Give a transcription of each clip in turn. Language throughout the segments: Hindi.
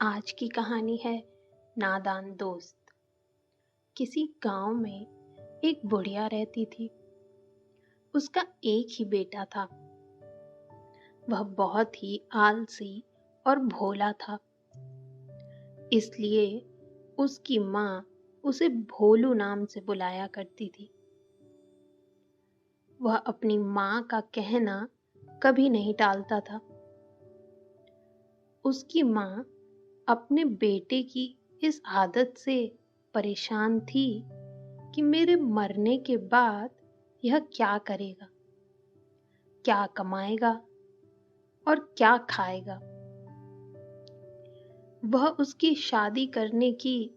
आज की कहानी है नादान दोस्त। किसी गांव में एक बुढ़िया रहती थी। उसका एक ही बेटा था। वह बहुत ही आलसी और भोला था। इसलिए उसकी माँ उसे भोलू नाम से बुलाया करती थी। वह अपनी माँ का कहना कभी नहीं टालता था। उसकी माँ अपने बेटे की इस आदत से परेशान थी कि मेरे मरने के बाद यह क्या करेगा, क्या कमाएगा और क्या खाएगा। वह उसकी शादी करने की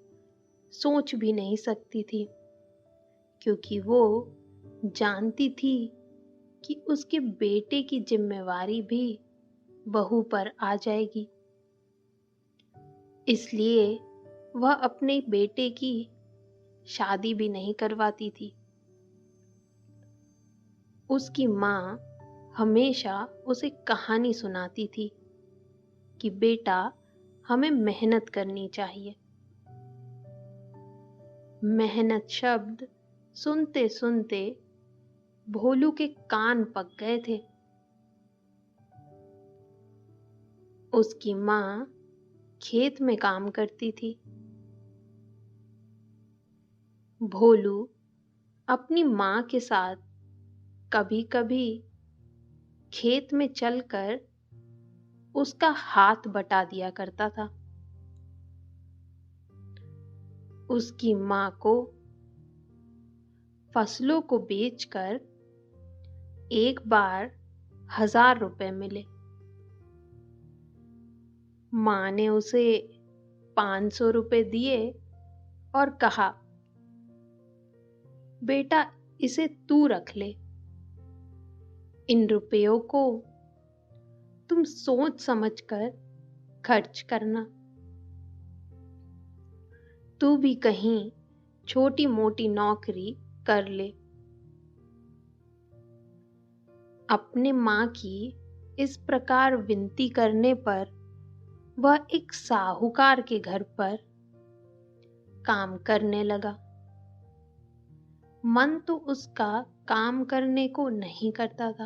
सोच भी नहीं सकती थी, क्योंकि वो जानती थी कि उसके बेटे की जिम्मेवारी भी बहू पर आ जाएगी। इसलिए वह अपने बेटे की शादी भी नहीं करवाती थी। उसकी माँ हमेशा उसे कहानी सुनाती थी कि बेटा, हमें मेहनत करनी चाहिए। मेहनत शब्द सुनते सुनते भोलू के कान पक गए थे। उसकी माँ खेत में काम करती थी। भोलू अपनी माँ के साथ कभी-कभी खेत में चलकर उसका हाथ बटा दिया करता था। उसकी माँ को फसलों को बेचकर एक बार 1000 रुपए मिले। माँ ने उसे 500 रुपए दिए और कहा, बेटा, इसे तू रख ले। इन रुपयों को तुम सोच समझकर खर्च करना। तू भी कहीं छोटी मोटी नौकरी कर ले। अपने माँ की इस प्रकार विनती करने पर वह एक साहूकार के घर पर काम करने लगा। मन तो उसका काम करने को नहीं करता था,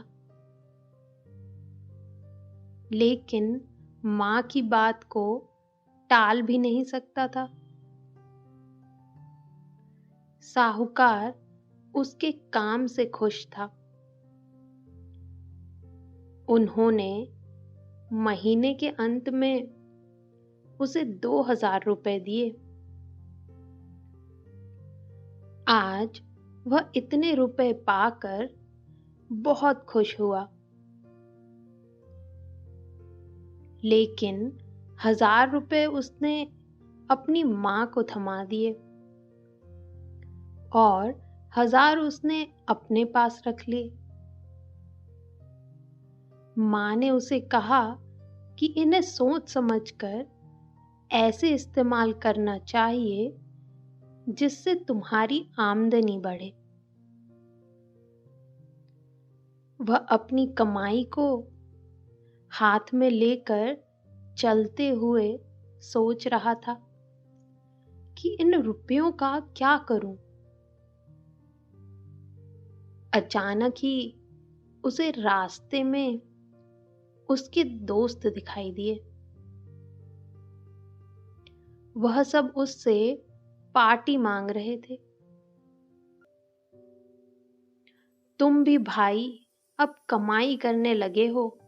लेकिन माँ की बात को टाल भी नहीं सकता था। साहूकार उसके काम से खुश था। उन्होंने महीने के अंत में उसे 2000 रुपए दिए। आज वह इतने रुपए पाकर बहुत खुश हुआ, लेकिन 1000 रुपए उसने अपनी माँ को थमा दिए और 1000 उसने अपने पास रख लिए। माँ ने उसे कहा कि इन्हें सोच समझकर ऐसे इस्तेमाल करना चाहिए जिससे तुम्हारी आमदनी बढ़े। वह अपनी कमाई को हाथ में लेकर चलते हुए सोच रहा था कि इन रुपयों का क्या करूं। अचानक ही उसे रास्ते में उसके दोस्त दिखाई दिए। वह सब उससे पार्टी मांग रहे थे। तुम भी भाई अब कमाई करने लगे हो,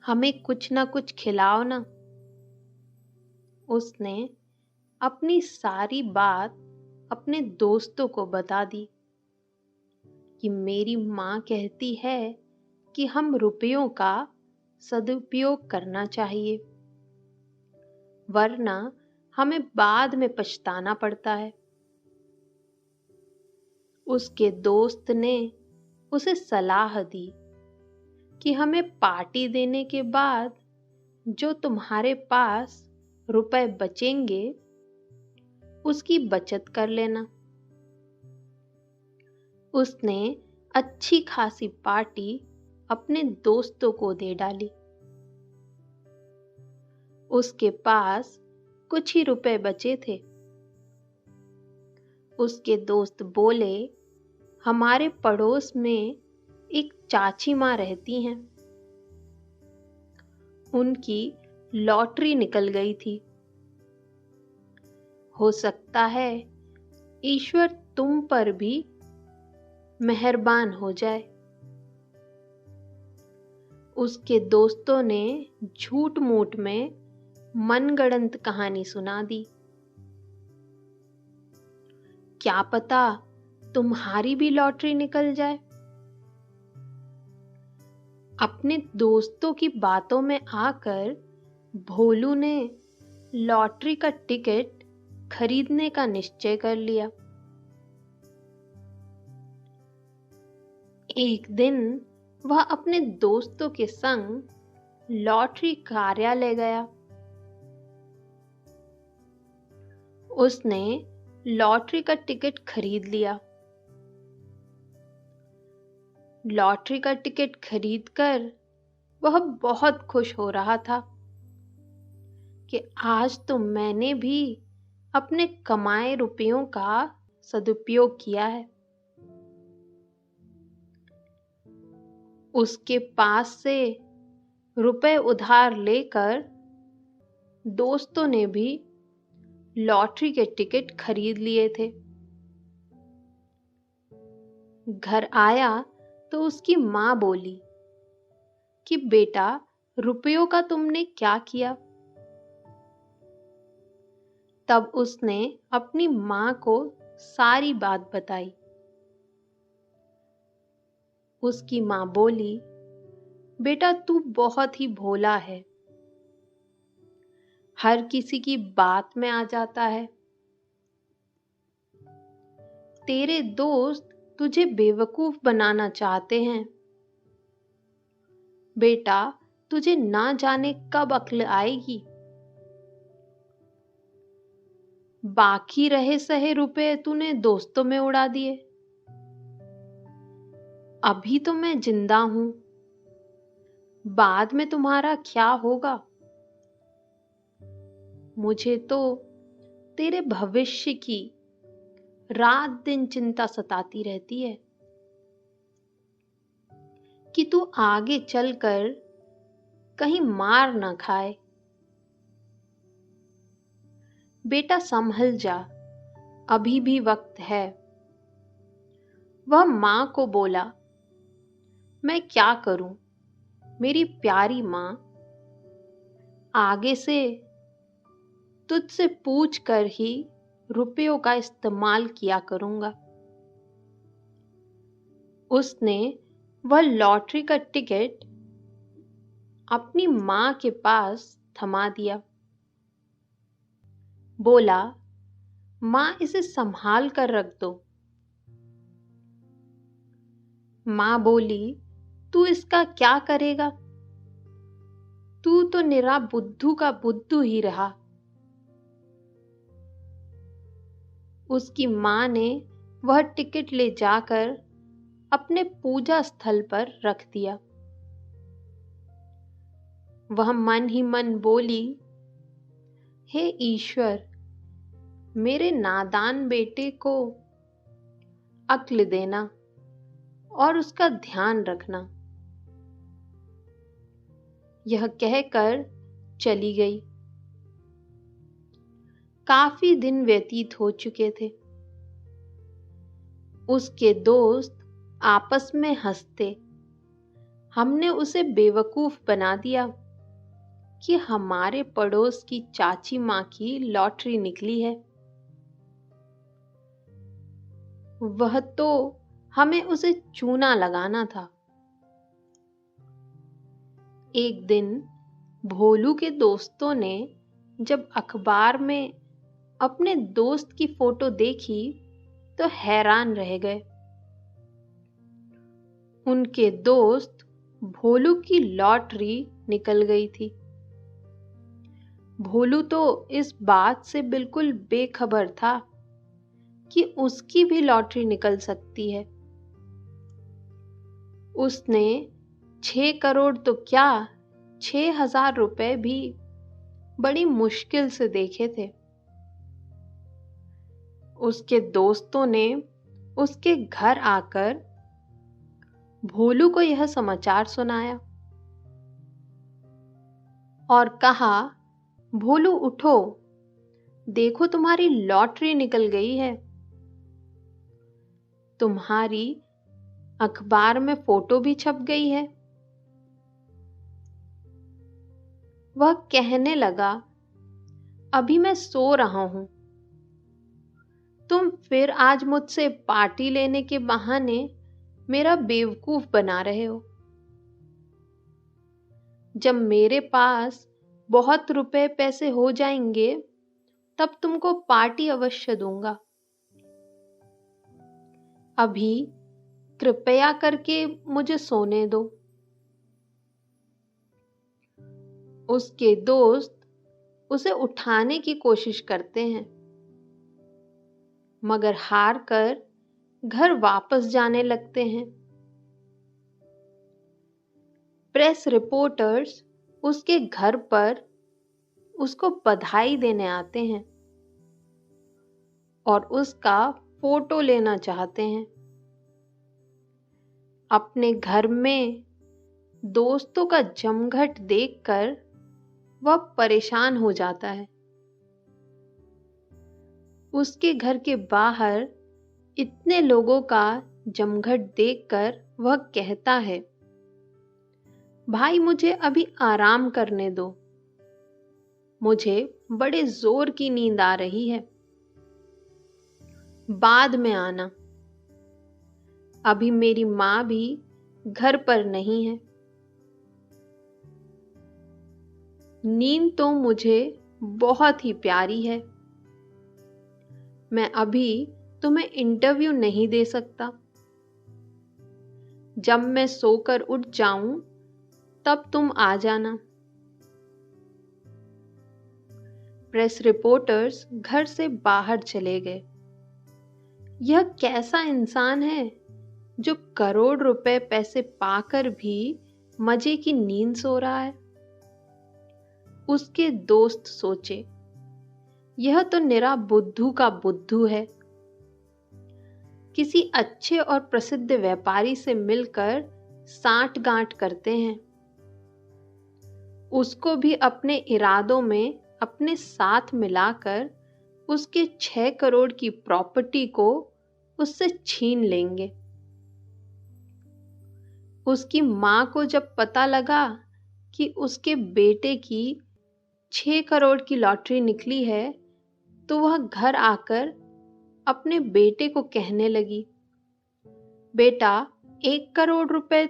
हमें कुछ ना कुछ खिलाओ ना। उसने अपनी सारी बात अपने दोस्तों को बता दी कि मेरी माँ कहती है कि हम रुपयों का सदुपयोग करना चाहिए, वरना हमें बाद में पछताना पड़ता है। उसके दोस्त ने उसे सलाह दी कि हमें पार्टी देने के बाद जो तुम्हारे पास रुपए बचेंगे उसकी बचत कर लेना। उसने अच्छी खासी पार्टी अपने दोस्तों को दे डाली। उसके पास कुछ ही रुपए बचे थे। उसके दोस्त बोले, हमारे पड़ोस में एक चाची माँ रहती हैं, उनकी लॉटरी निकल गई थी। हो सकता है ईश्वर तुम पर भी मेहरबान हो जाए। उसके दोस्तों ने झूठ मूठ में मनगढ़ंत कहानी सुना दी। क्या पता तुम्हारी भी लॉटरी निकल जाए। अपने दोस्तों की बातों में आकर भोलू ने लॉटरी का टिकट खरीदने का निश्चय कर लिया। एक दिन वह अपने दोस्तों के संग लॉटरी कार्यालय गया। उसने लॉटरी का टिकट खरीद लिया। लॉटरी का टिकट खरीदकर वह बहुत खुश हो रहा था कि आज तो मैंने भी अपने कमाए रुपयों का सदुपयोग किया है। उसके पास से रुपए उधार लेकर दोस्तों ने भी लॉटरी के टिकट खरीद लिए थे। घर आया तो उसकी माँ बोली कि बेटा, रुपयों का तुमने क्या किया? तब उसने अपनी माँ को सारी बात बताई। उसकी माँ बोली, बेटा तू बहुत ही भोला है, हर किसी की बात में आ जाता है। तेरे दोस्त तुझे बेवकूफ बनाना चाहते हैं। बेटा, तुझे ना जाने कब अक्ल आएगी। बाकी रहे सहे रुपए तूने दोस्तों में उड़ा दिए। अभी तो मैं जिंदा हूं, बाद में तुम्हारा क्या होगा? मुझे तो तेरे भविष्य की रात दिन चिंता सताती रहती है कि तू आगे चलकर कहीं मार ना खाए। बेटा संभल जा, अभी भी वक्त है। वह मां को बोला, मैं क्या करूं मेरी प्यारी मां, आगे से तुझसे पूछ कर ही रुपयों का इस्तेमाल किया करूंगा। उसने वह लॉटरी का टिकट अपनी मां के पास थमा दिया। बोला, मां इसे संभाल कर रख दो। मां बोली, तू इसका क्या करेगा? तू तो निरा बुद्धू का बुद्धू ही रहा। उसकी मां ने वह टिकट ले जाकर अपने पूजा स्थल पर रख दिया। वह मन ही मन बोली, हे ईश्वर, मेरे नादान बेटे को अक्ल देना और उसका ध्यान रखना। यह कहकर चली गई। काफी दिन व्यतीत हो चुके थे। उसके दोस्त आपस में हंसते, हमने उसे बेवकूफ बना दिया कि हमारे पड़ोस की चाची माँ की लॉटरी निकली है। वह तो हमें उसे चूना लगाना था। एक दिन भोलू के दोस्तों ने जब अखबार में अपने दोस्त की फोटो देखी तो हैरान रह गए। उनके दोस्त भोलू की लॉटरी निकल गई थी। भोलू तो इस बात से बिल्कुल बेखबर था कि उसकी भी लॉटरी निकल सकती है। उसने 6 करोड़ तो क्या, 6,000 रुपए भी बड़ी मुश्किल से देखे थे। उसके दोस्तों ने उसके घर आकर भोलू को यह समाचार सुनाया और कहा, भोलू उठो, देखो तुम्हारी लॉटरी निकल गई है। तुम्हारी अखबार में फोटो भी छप गई है। वह कहने लगा, अभी मैं सो रहा हूं, तुम फिर आज मुझसे पार्टी लेने के बहाने मेरा बेवकूफ बना रहे हो। जब मेरे पास बहुत रुपए पैसे हो जाएंगे तब तुमको पार्टी अवश्य दूंगा। अभी कृपया करके मुझे सोने दो। उसके दोस्त उसे उठाने की कोशिश करते हैं, मगर हार कर घर वापस जाने लगते हैं। प्रेस रिपोर्टर्स उसके घर पर उसको बधाई देने आते हैं और उसका फोटो लेना चाहते हैं। अपने घर में दोस्तों का जमघट देखकर वह परेशान हो जाता है। उसके घर के बाहर इतने लोगों का जमघट देखकर वह कहता है, भाई मुझे अभी आराम करने दो, मुझे बड़े जोर की नींद आ रही है, बाद में आना। अभी मेरी मां भी घर पर नहीं है। नींद तो मुझे बहुत ही प्यारी है। मैं अभी तुम्हें इंटरव्यू नहीं दे सकता। जब मैं सोकर उठ जाऊं तब तुम आ जाना। प्रेस रिपोर्टर्स घर से बाहर चले गए। यह कैसा इंसान है जो करोड़ रुपए पैसे पाकर भी मजे की नींद सो रहा है? उसके दोस्त सोचे, यह तो निरा बुद्धू का बुद्धू है। किसी अच्छे और प्रसिद्ध व्यापारी से मिलकर सांठ-गांठ करते हैं। उसको भी अपने इरादों में अपने साथ मिलाकर उसके 6 करोड़ की प्रॉपर्टी को उससे छीन लेंगे। उसकी मां को जब पता लगा कि उसके बेटे की 6 करोड़ की लॉटरी निकली है, तो वह घर आकर अपने बेटे को कहने लगी, बेटा 1 करोड़ रुपए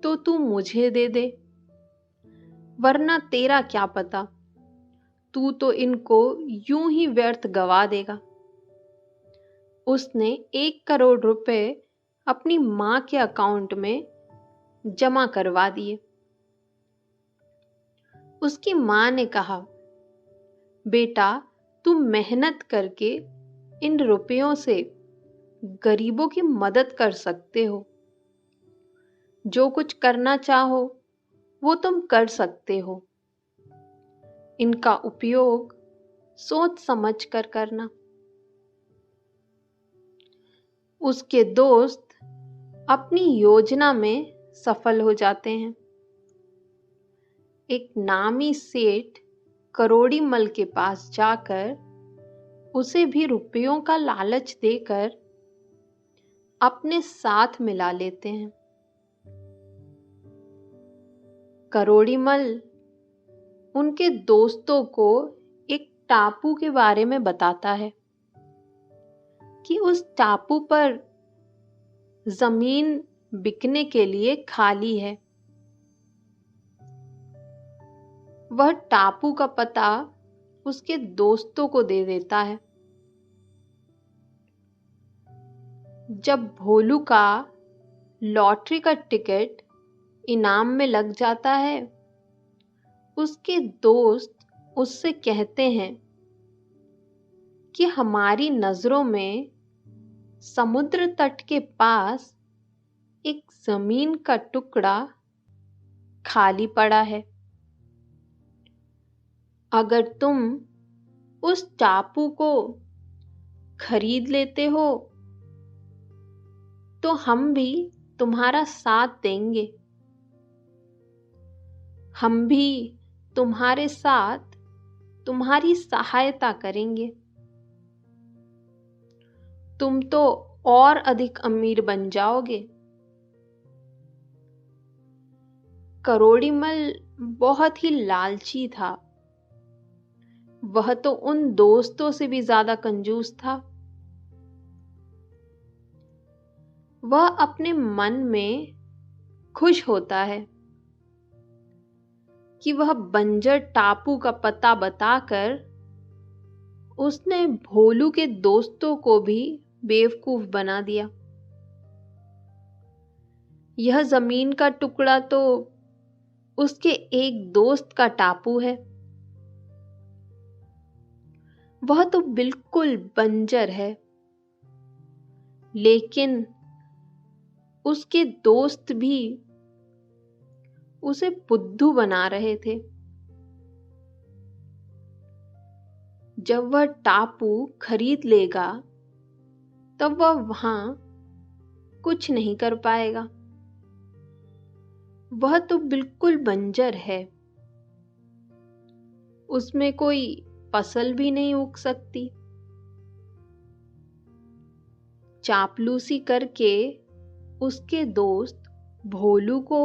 तो तू मुझे दे दे, वरना तेरा क्या पता, तू तो इनको यूं ही व्यर्थ गवा देगा। उसने 1 करोड़ रुपए अपनी मां के अकाउंट में जमा करवा दिए। उसकी मां ने कहा, बेटा तुम मेहनत करके इन रुपयों से गरीबों की मदद कर सकते हो। जो कुछ करना चाहो वो तुम कर सकते हो। इनका उपयोग सोच समझ कर करना। उसके दोस्त अपनी योजना में सफल हो जाते हैं। एक नामी सेठ करोड़ीमल के पास जाकर उसे भी रुपयों का लालच देकर अपने साथ मिला लेते हैं। करोड़ीमल उनके दोस्तों को एक टापू के बारे में बताता है कि उस टापू पर जमीन बिकने के लिए खाली है। वह टापू का पता उसके दोस्तों को दे देता है। जब भोलू का लॉटरी का टिकट इनाम में लग जाता है, उसके दोस्त उससे कहते हैं कि हमारी नजरों में समुद्र तट के पास एक जमीन का टुकड़ा खाली पड़ा है। अगर तुम उस टापू को खरीद लेते हो तो हम भी तुम्हारा साथ देंगे। हम भी तुम्हारे साथ तुम्हारी सहायता करेंगे। तुम तो और अधिक अमीर बन जाओगे। करोड़ीमल बहुत ही लालची था। वह तो उन दोस्तों से भी ज्यादा कंजूस था। वह अपने मन में खुश होता है कि वह बंजर टापू का पता बताकर उसने भोलू के दोस्तों को भी बेवकूफ बना दिया। यह जमीन का टुकड़ा तो उसके एक दोस्त का टापू है। वह तो बिल्कुल बंजर है, लेकिन उसके दोस्त भी उसे बुद्धू बना रहे थे। जब वह टापू खरीद लेगा तब वह वहां कुछ नहीं कर पाएगा। वह तो बिल्कुल बंजर है। उसमें कोई फसल भी नहीं उग सकती। चापलूसी करके उसके दोस्त भोलू को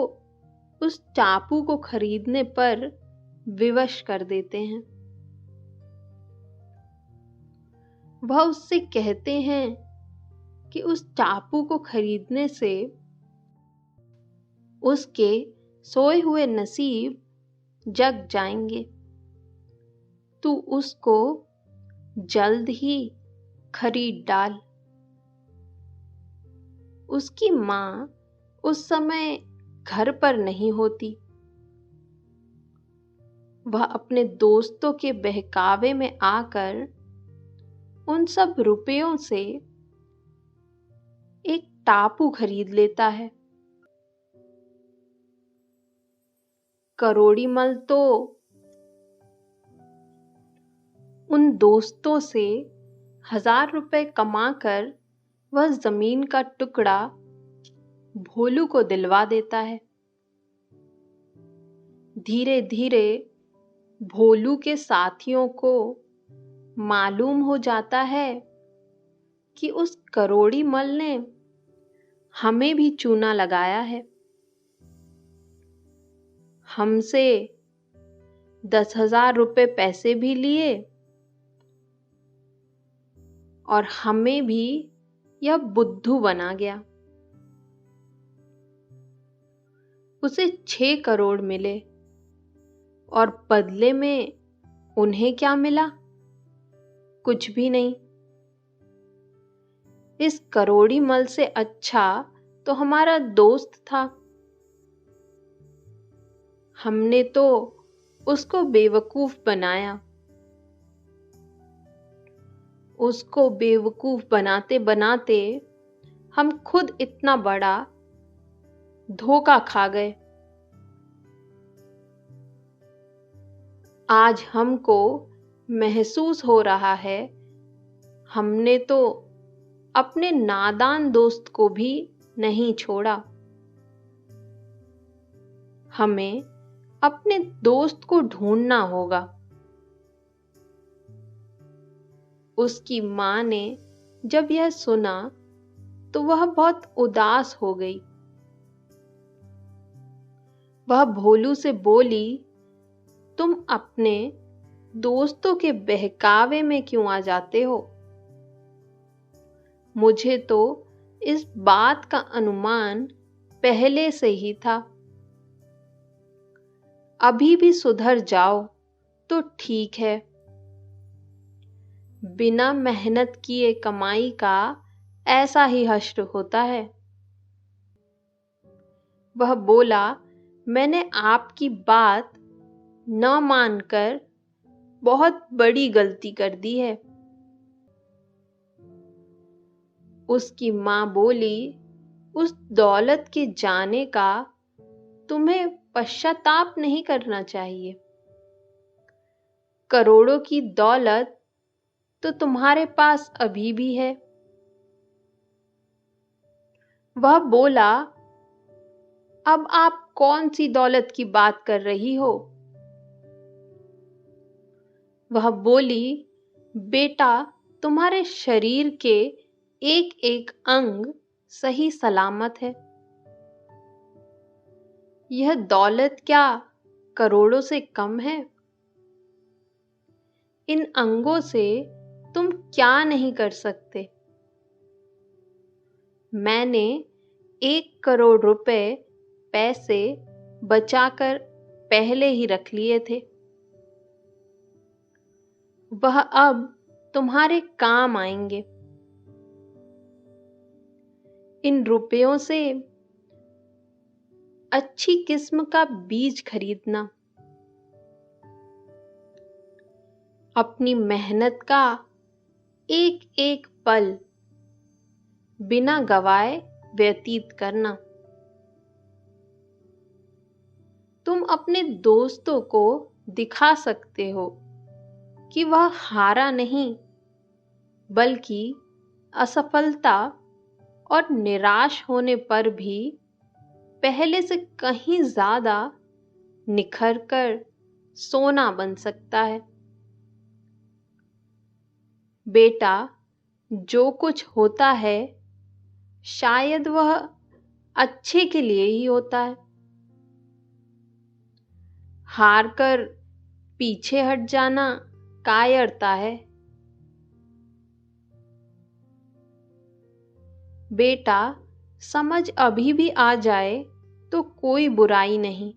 उस टापू को खरीदने पर विवश कर देते हैं। वह उससे कहते हैं कि उस टापू को खरीदने से उसके सोए हुए नसीब जग जाएंगे। तू उसको जल्द ही खरीद डाल। उसकी मां उस समय घर पर नहीं होती। वह अपने दोस्तों के बहकावे में आकर उन सब रुपयों से एक टापू खरीद लेता है। करोड़ीमल तो उन दोस्तों से 1000 रुपए कमाकर वह जमीन का टुकड़ा भोलू को दिलवा देता है। धीरे धीरे भोलू के साथियों को मालूम हो जाता है कि उस करोड़ीमल ने हमें भी चूना लगाया है। हमसे 10,000 रुपए पैसे भी लिए और हमें भी यह बुद्धू बना गया। उसे 6 करोड़ मिले और बदले में उन्हें क्या मिला? कुछ भी नहीं। इस करोड़ीमल से अच्छा तो हमारा दोस्त था। हमने तो उसको बेवकूफ बनाया। उसको बेवकूफ बनाते बनाते हम खुद इतना बड़ा धोखा खा गए। आज हमको महसूस हो रहा है हमने तो अपने नादान दोस्त को भी नहीं छोड़ा। हमें अपने दोस्त को ढूंढना होगा। उसकी मां ने जब यह सुना तो वह बहुत उदास हो गई। वह भोलू से बोली, तुम अपने दोस्तों के बहकावे में क्यों आ जाते हो? मुझे तो इस बात का अनुमान पहले से ही था। अभी भी सुधर जाओ तो ठीक है। बिना मेहनत किए कमाई का ऐसा ही हश्र होता है। वह बोला, मैंने आपकी बात न मानकर बहुत बड़ी गलती कर दी है। उसकी मां बोली, उस दौलत के जाने का तुम्हें पश्चाताप नहीं करना चाहिए। करोड़ों की दौलत तो तुम्हारे पास अभी भी है। वह बोला, अब आप कौन सी दौलत की बात कर रही हो? वह बोली, बेटा, तुम्हारे शरीर के एक एक अंग सही सलामत है। यह दौलत क्या करोड़ों से कम है? इन अंगों से तुम क्या नहीं कर सकते? मैंने 1 करोड़ रुपए पैसे बचाकर पहले ही रख लिए थे। वह अब तुम्हारे काम आएंगे। इन रुपयों से अच्छी किस्म का बीज खरीदना। अपनी मेहनत का एक एक पल बिना गवाए व्यतीत करना। तुम अपने दोस्तों को दिखा सकते हो कि वह हारा नहीं, बल्कि असफलता और निराश होने पर भी पहले से कहीं ज्यादा निखर कर सोना बन सकता है। बेटा, जो कुछ होता है शायद वह अच्छे के लिए ही होता है। हार कर पीछे हट जाना कायरता है। बेटा, समझ अभी भी आ जाए तो कोई बुराई नहीं।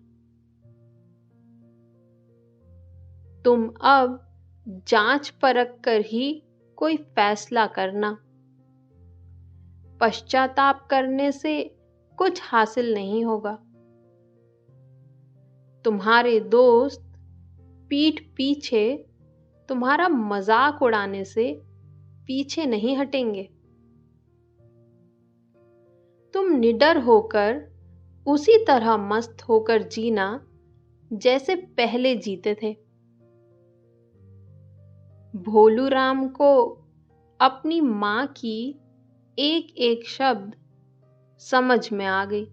तुम अब जांच परख कर ही कोई फैसला करना। पश्चाताप करने से कुछ हासिल नहीं होगा। तुम्हारे दोस्त पीठ पीछे तुम्हारा मजाक उड़ाने से पीछे नहीं हटेंगे। तुम निडर होकर उसी तरह मस्त होकर जीना जैसे पहले जीते थे। भोलू राम को अपनी मां की एक एक शब्द समझ में आ गई।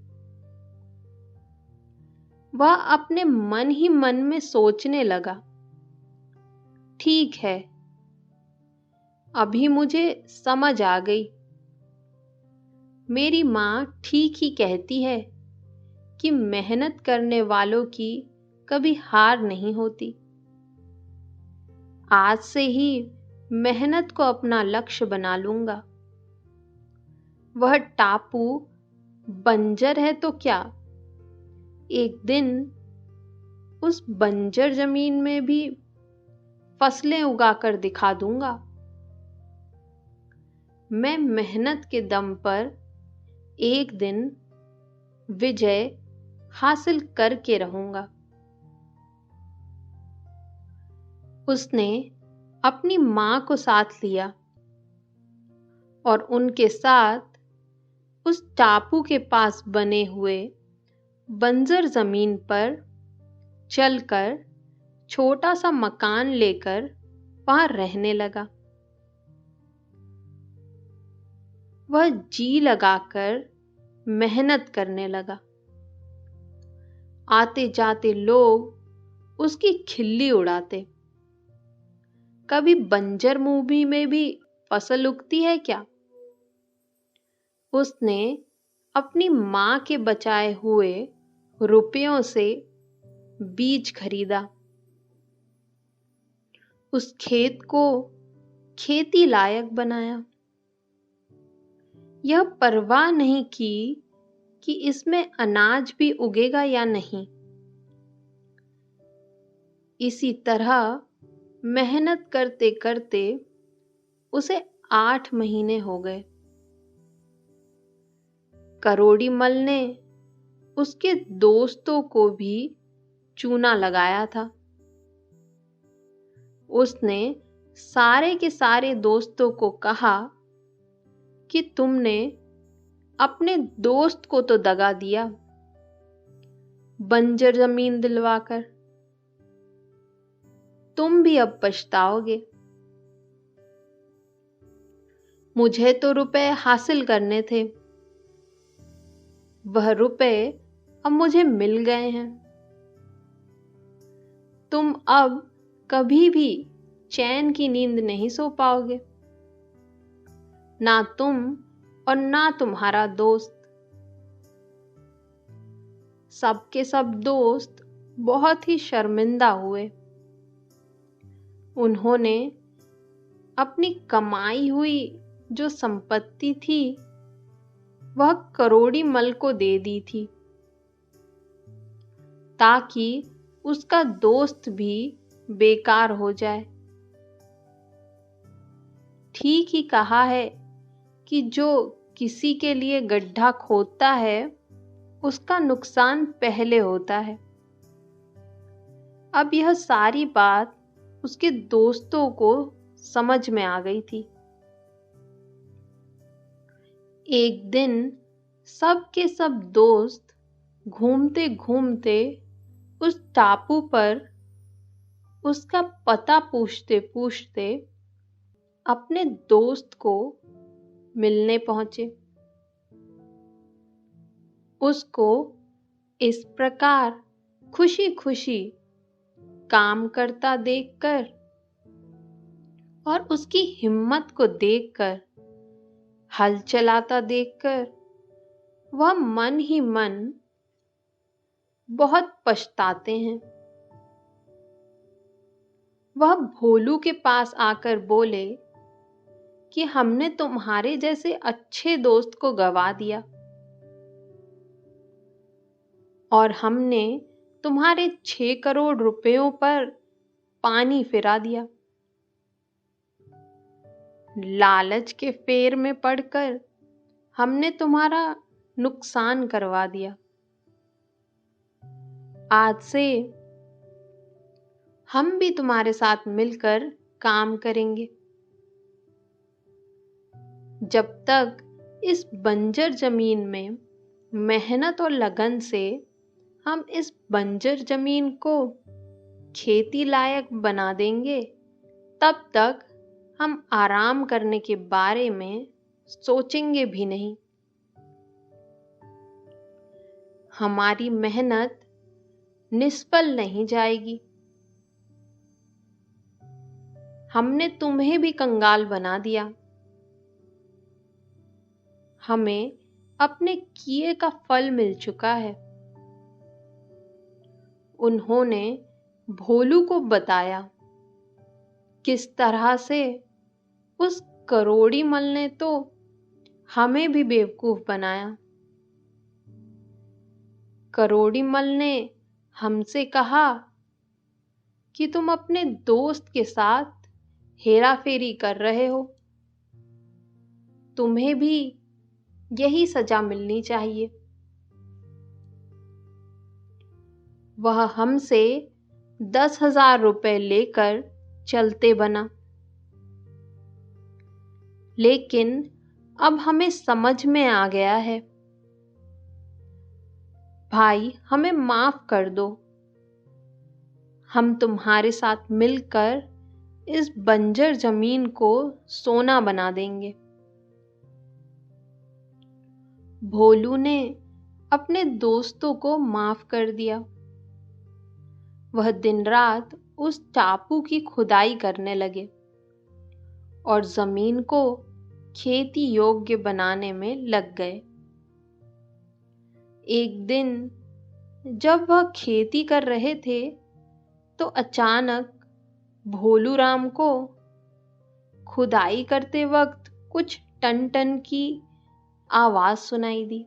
वह अपने मन ही मन में सोचने लगा, ठीक है, अभी मुझे समझ आ गई। मेरी मां ठीक ही कहती है कि मेहनत करने वालों की कभी हार नहीं होती। आज से ही मेहनत को अपना लक्ष्य बना लूंगा। वह टापू बंजर है तो क्या, एक दिन उस बंजर जमीन में भी फसलें उगाकर दिखा दूंगा। मैं मेहनत के दम पर एक दिन विजय हासिल करके रहूंगा। उसने अपनी मां को साथ लिया और उनके साथ उस टापू के पास बने हुए बंजर जमीन पर चलकर छोटा सा मकान लेकर वहां रहने लगा। वह जी लगाकर मेहनत करने लगा। आते जाते लोग उसकी खिल्ली उड़ाते। कभी बंजर भूमि में भी फसल उगती है क्या? उसने अपनी मां के बचाए हुए रुपयों से बीज खरीदा। उस खेत को खेती लायक बनाया। यह परवाह नहीं की कि इसमें अनाज भी उगेगा या नहीं। इसी तरह मेहनत करते करते उसे 8 महीने हो गए। करोड़ी मल ने उसके दोस्तों को भी चूना लगाया था। उसने सारे के सारे दोस्तों को कहा कि तुमने अपने दोस्त को तो दगा दिया, बंजर जमीन दिलवाकर। तुम भी अब पछताओगे। मुझे तो रुपए हासिल करने थे, वह रुपए अब मुझे मिल गए हैं। तुम अब कभी भी चैन की नींद नहीं सो पाओगे, ना तुम और ना तुम्हारा दोस्त। सबके सब दोस्त बहुत ही शर्मिंदा हुए। उन्होंने अपनी कमाई हुई जो संपत्ति थी वह करोड़ी मल को दे दी थी, ताकि उसका दोस्त भी बेकार हो जाए। ठीक ही कहा है कि जो किसी के लिए गड्ढा खोदता है उसका नुकसान पहले होता है। अब यह सारी बात उसके दोस्तों को समझ में आ गई थी। एक दिन सब के सब दोस्त घूमते घूमते उस टापू पर उसका पता पूछते पूछते अपने दोस्त को मिलने पहुंचे। उसको इस प्रकार खुशी खुशी काम करता देखकर और उसकी हिम्मत को देखकर, हल चलाता देखकर वह मन ही मन बहुत पछताते हैं। वह भोलू के पास आकर बोले कि हमने तुम्हारे जैसे अच्छे दोस्त को गवा दिया और हमने तुम्हारे 6 करोड़ रुपयों पर पानी फिरा दिया। लालच के फेर में पड़कर हमने तुम्हारा नुकसान करवा दिया। आज से हम भी तुम्हारे साथ मिलकर काम करेंगे। जब तक इस बंजर जमीन में मेहनत और लगन से हम इस बंजर जमीन को खेती लायक बना देंगे, तब तक हम आराम करने के बारे में सोचेंगे भी नहीं। हमारी मेहनत निष्फल नहीं जाएगी। हमने तुम्हें भी कंगाल बना दिया। हमें अपने किए का फल मिल चुका है। उन्होंने भोलू को बताया किस तरह से उस करोड़ी मल ने तो हमें भी बेवकूफ बनाया। करोड़ी मल ने हमसे कहा कि तुम अपने दोस्त के साथ हेरा फेरी कर रहे हो, तुम्हें भी यही सजा मिलनी चाहिए। वह हमसे 10,000 रुपए लेकर चलते बना, लेकिन अब हमें समझ में आ गया है। भाई, हमें माफ कर दो। हम तुम्हारे साथ मिलकर इस बंजर जमीन को सोना बना देंगे। भोलू ने अपने दोस्तों को माफ कर दिया। वह दिन रात उस टापू की खुदाई करने लगे और जमीन को खेती योग्य बनाने में लग गए। एक दिन जब वह खेती कर रहे थे तो अचानक भोलू राम को खुदाई करते वक्त कुछ टन टन की आवाज सुनाई दी।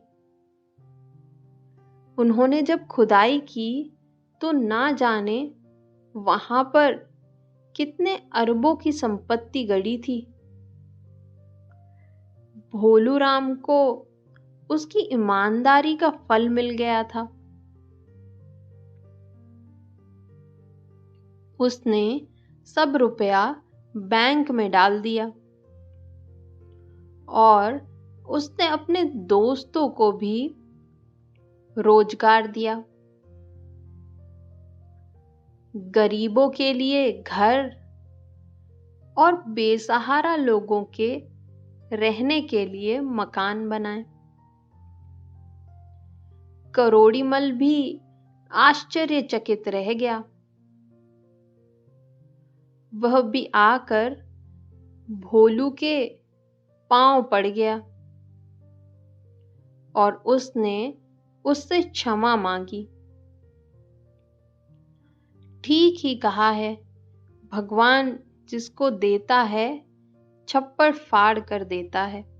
उन्होंने जब खुदाई की तो ना जाने वहां पर कितने अरबों की संपत्ति गड़ी थी। भोलू राम को उसकी ईमानदारी का फल मिल गया था। उसने सब रुपया बैंक में डाल दिया और उसने अपने दोस्तों को भी रोजगार दिया। गरीबों के लिए घर और बेसहारा लोगों के रहने के लिए मकान बनाए। करोड़ीमल भी आश्चर्यचकित रह गया। वह भी आकर भोलू के पांव पड़ गया और उसने उससे क्षमा मांगी। ठीक ही कहा है, भगवान जिसको देता है छप्पर फाड़ कर देता है।